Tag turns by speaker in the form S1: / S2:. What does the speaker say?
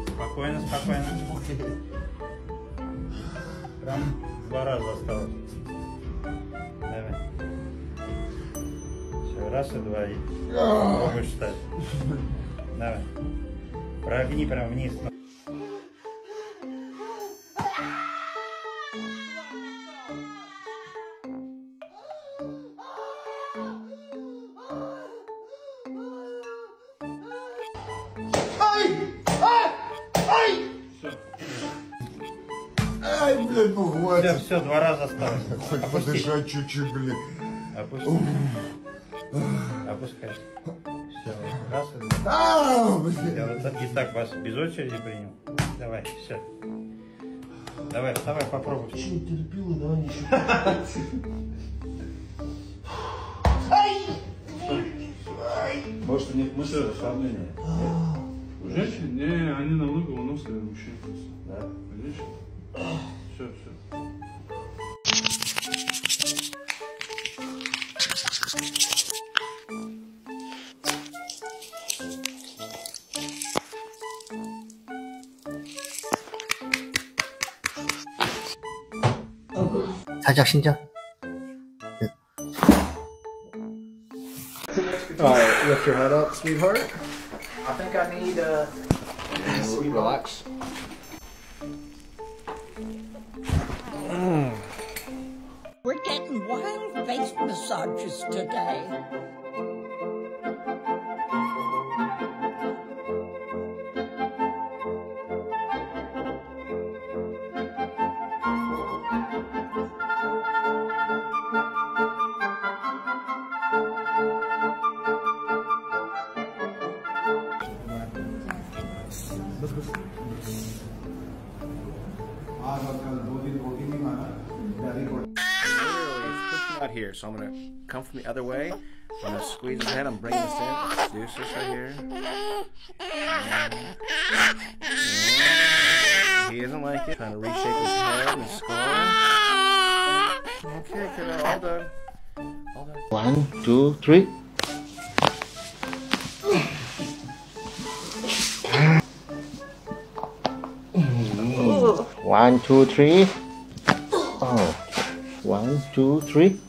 S1: Спокойно, спокойно. Прям 2 раза осталось. Давай. Все, раз и 2. Пробуешь встать. Давай. Прогни прям вниз.
S2: Ай, блядь, ну хватит.
S1: Все, 2 раза осталось.
S2: Хоть подышать чуть-чуть, блядь.
S1: Опусти. Опускай. Все, раз и 2. Я вот и так вас без очереди принял. Давай, все. Давай, вставай, попробуй.
S2: Еще не терпила, давай еще.
S1: Может, у них мышцы расслабления?
S3: У женщин? Не, они намного выносливее мужчин.
S1: Да.
S3: Видишь? Все, все.
S4: 살짝 신장.
S5: Alright, lift your head up, sweetheart.
S4: I think I need
S5: Relax.
S6: We're getting wild face massages today.
S5: Literally, it's pushing out here, so I'm gonna come from the other way. I'm gonna squeeze his head. I'm bringing this in. Deuce this right here. He doesn't like it. Trying to reshape his head and his skull. Okay, kiddo, all done. All done.
S4: 1, 2, 3. One, two, three. Oh, 1, 2, 3.